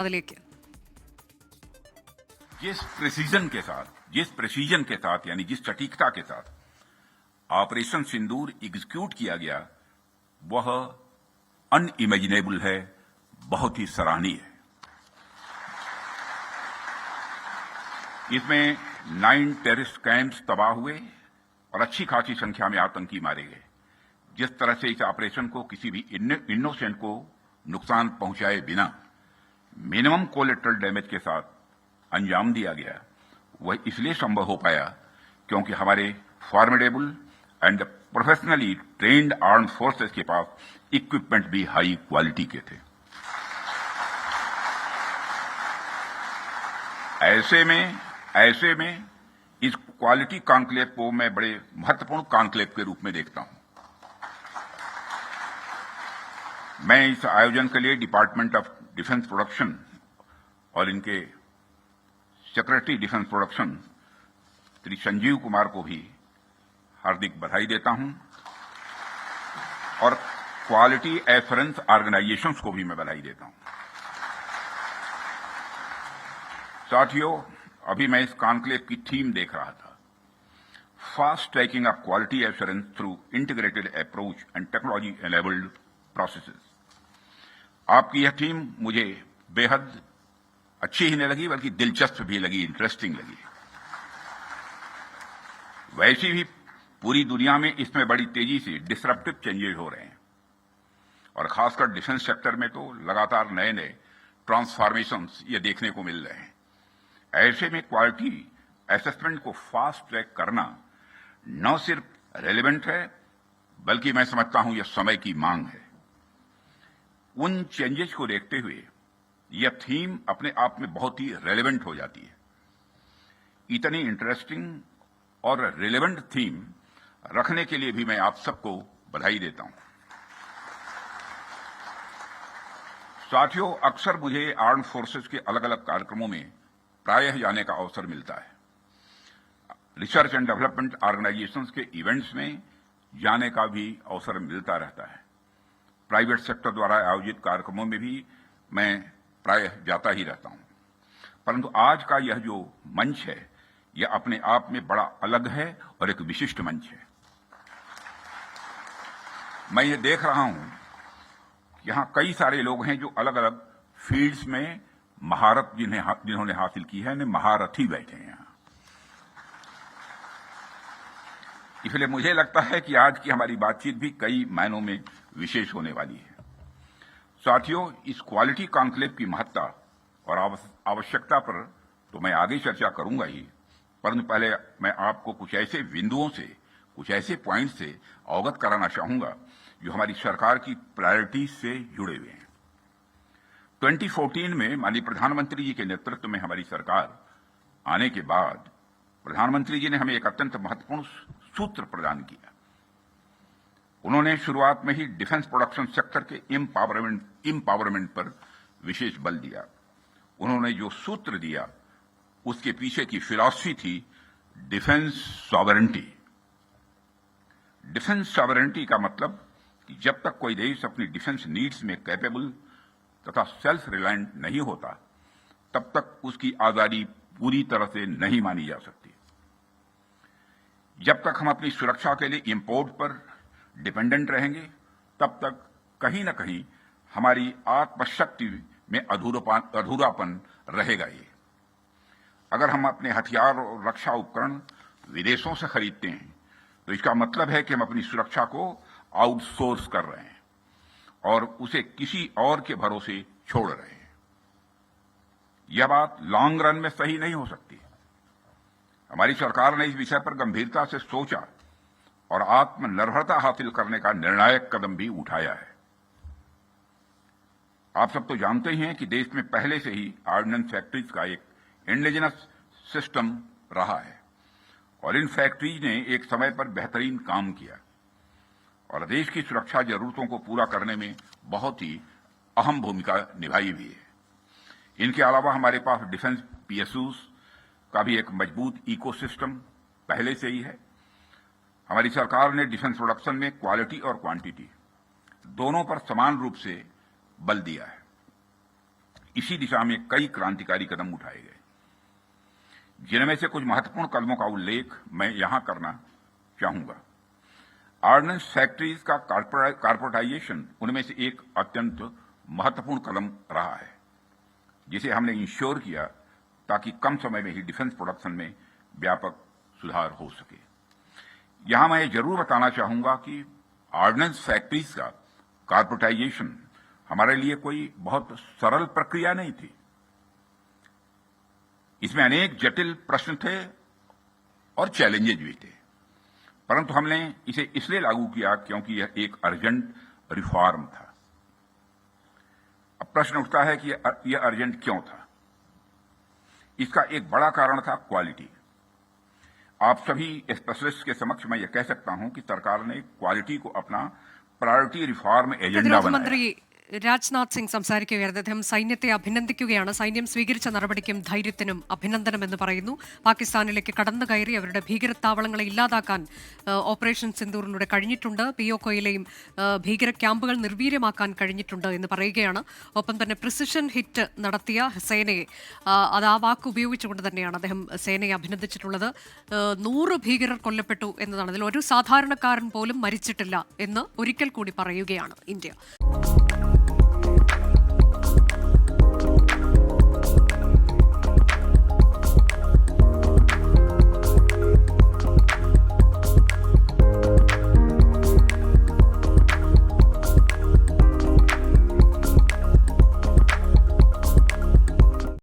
അതിലേക്ക് जिस प्रेसिजन के साथ यानी जिस सटीकता के साथ ऑपरेशन सिंदूर एग्जीक्यूट किया गया वह अनइमेजिनेबल है, बहुत ही सराहनीय है। इसमें 9 टेररिस्ट कैंप्स तबाह हुए और अच्छी खासी संख्या में आतंकी मारे गए। जिस तरह से इस ऑपरेशन को किसी भी इनोसेंट को नुकसान पहुंचाए बिना मिनिमम कोलेटरल डैमेज के साथ अंजाम दिया गया, वह इसलिए संभव हो पाया क्योंकि हमारे formidable and professionally trained arm forces के पास इक्विपमेंट भी हाई क्वालिटी के थे। ऐसे में इस क्वालिटी कॉन्क्लेव को मैं बड़े महत्वपूर्ण कॉन्क्लेव के रूप में देखता हूं। मैं इस आयोजन के लिए डिपार्टमेंट ऑफ डिफेंस प्रोडक्शन और इनके secretary defence production Shri Sanjeev Kumar को भी हार्दिक बधाई देता हूं और क्वालिटी एश्योरेंस ऑर्गेनाइजेशंस को भी मैं बधाई देता हूं। साथियों, अभी मैं इस कॉन्क्लेव की थीम देख रहा था, fast tracking of quality assurance through integrated approach and technology enabled processes. आपकी यह थीम मुझे बेहद अच्छी ही नहीं लगी बल्कि दिलचस्प भी लगी, इंटरेस्टिंग लगी। वैसे भी पूरी दुनिया में इसमें बड़ी तेजी से डिसरप्टिव चेंजेस हो रहे हैं और खासकर डिफेंस सेक्टर में तो लगातार नए नए ट्रांसफॉर्मेशंस ये देखने को मिल रहे हैं। ऐसे में क्वालिटी असेसमेंट को फास्ट ट्रैक करना न सिर्फ रेलेवेंट है बल्कि मैं समझता हूं यह समय की मांग है। उन चेंजेस को देखते हुए यह थीम अपने आप में बहुत ही रेलेवेंट हो जाती है। इतनी इंटरेस्टिंग और रेलेवेंट थीम रखने के लिए भी मैं आप सबको बधाई देता हूं। साथियों, अक्सर मुझे आर्म्ड फोर्सेस के अलग अलग कार्यक्रमों में प्रायः जाने का अवसर मिलता है। रिसर्च एंड डेवलपमेंट ऑर्गेनाइजेशंस के इवेंट्स में जाने का भी अवसर मिलता रहता है। प्राइवेट सेक्टर द्वारा आयोजित कार्यक्रमों में भी मैं प्रायः जाता ही रहता हूं, परंतु आज का यह जो मंच है यह अपने आप में बड़ा अलग है और एक विशिष्ट मंच है। मैं ये देख रहा हूं कि यहां कई सारे लोग हैं जो अलग अलग फील्ड्स में महारत जिन्होंने हासिल की है, महारथी बैठे हैं यहां। इसलिए मुझे लगता है कि आज की हमारी बातचीत भी कई मायनों में विशेष होने वाली है। साथियों, इस क्वालिटी कॉन्क्लेव की महत्ता और आवश्यकता पर तो मैं आगे चर्चा करूंगा ही, परंतु पहले मैं आपको कुछ ऐसे बिंदुओं से, कुछ ऐसे पॉइंट से अवगत कराना चाहूंगा जो हमारी सरकार की प्रायोरिटीज से जुड़े हुए हैं। 2014 में माननीय प्रधानमंत्री जी के नेतृत्व में हमारी सरकार आने के बाद प्रधानमंत्री जी ने हमें एक अत्यंत महत्वपूर्ण सूत्र प्रदान किया। उन्होंने शुरुआत में ही डिफेंस प्रोडक्शन सेक्टर के एम्पावरमेंट पर विशेष बल दिया। उन्होंने जो सूत्र दिया उसके पीछे की फिलॉसफी थी डिफेंस सॉवरेंटी। डिफेंस सॉवरेंटी का मतलब कि जब तक कोई देश अपनी डिफेंस नीड्स में कैपेबल तथा सेल्फ रिलायंट नहीं होता तब तक उसकी आजादी पूरी तरह से नहीं मानी जा सकती। जब तक हम अपनी सुरक्षा के लिए इंपोर्ट पर डिपेंडेंट रहेंगे तब तक कहीं न कहीं हमारी आत्मशक्ति में अधूरापन रहेगा ही। अगर हम अपने हथियार और रक्षा उपकरण विदेशों से खरीदते हैं तो इसका मतलब है कि हम अपनी सुरक्षा को आउटसोर्स कर रहे हैं और उसे किसी और के भरोसे छोड़ रहे हैं। यह बात लॉन्ग रन में सही नहीं हो सकती। हमारी सरकार ने इस विषय पर गंभीरता से सोचा और आत्मनिर्भरता हासिल करने का निर्णायक कदम भी उठाया है। आप सब तो जानते ही हैं कि देश में पहले से ही ऑर्डिनेंस फैक्ट्रीज का एक इंडिजिनस सिस्टम रहा है और इन फैक्ट्रीज ने एक समय पर बेहतरीन काम किया और देश की सुरक्षा जरूरतों को पूरा करने में बहुत ही अहम भूमिका निभाई भी है। इनके अलावा हमारे पास डिफेंस पीएसयूज का भी एक मजबूत इकोसिस्टम पहले से ही है। हमारी सरकार ने डिफेंस प्रोडक्शन में क्वालिटी और क्वांटिटी दोनों पर समान रूप से बल दिया है। इसी दिशा में कई क्रांतिकारी कदम उठाए गए, जिनमें से कुछ महत्वपूर्ण कदमों का उल्लेख मैं यहां करना चाहूंगा। ऑर्डिनेंस फैक्ट्रीज का कॉर्पोरेटाइजेशन उनमें से एक अत्यंत महत्वपूर्ण कदम रहा है, जिसे हमने इंश्योर किया ताकि कम समय में ही डिफेंस प्रोडक्शन में व्यापक सुधार हो सके। यहां मैं जरूर बताना चाहूंगा कि ऑर्डिनेंस फैक्ट्रीज का कॉर्पोरेटाइजेशन हमारे लिए कोई बहुत सरल प्रक्रिया नहीं थी। इसमें अनेक जटिल प्रश्न थे और चैलेंजेज भी थे, परंतु हमने इसे इसलिए लागू किया क्योंकि यह एक अर्जेंट रिफॉर्म था। अब प्रश्न उठता है कि यह अर्जेंट क्यों था? इसका एक बड़ा कारण था क्वालिटी। आप सभी स्पेशलिस्ट के समक्ष मैं यह कह सकता हूं कि सरकार ने क्वालिटी को अपना प्रायोरिटी रिफॉर्म एजेंडा बनाया। രാജ്നാഥ് സിംഗ് സംസാരിക്കുകയായിരുന്നു. അദ്ദേഹം സൈന്യത്തെ അഭിനന്ദിക്കുകയാണ്. സൈന്യം സ്വീകരിച്ച നടപടിക്കും ധൈര്യത്തിനും അഭിനന്ദനമെന്ന് പറയുന്നു. പാകിസ്ഥാനിലേക്ക് കടന്നു കയറി അവരുടെ ഭീകരത്താവളങ്ങളെ ഇല്ലാതാക്കാൻ ഓപ്പറേഷൻ സിന്ദൂറിലൂടെ കഴിഞ്ഞിട്ടുണ്ട്. പിഒകെയിലെയും ഭീകര ക്യാമ്പുകൾ നിർവീര്യമാക്കാൻ കഴിഞ്ഞിട്ടുണ്ട് എന്ന് പറയുകയാണ്. ഒപ്പം തന്നെ പ്രിസിഷൻ ഹിറ്റ് നടത്തിയ സേനയെ അത് ആ വാക്ക് ഉപയോഗിച്ചുകൊണ്ട് തന്നെയാണ് അദ്ദേഹം സേനയെ അഭിനന്ദിച്ചിട്ടുള്ളത്. 100 ഭീകരർ കൊല്ലപ്പെട്ടു എന്നതാണ്. അതിൽ ഒരു സാധാരണക്കാരൻ പോലും മരിച്ചിട്ടില്ല എന്ന് ഒരിക്കൽ കൂടി പറയുകയാണ് ഇന്ത്യ.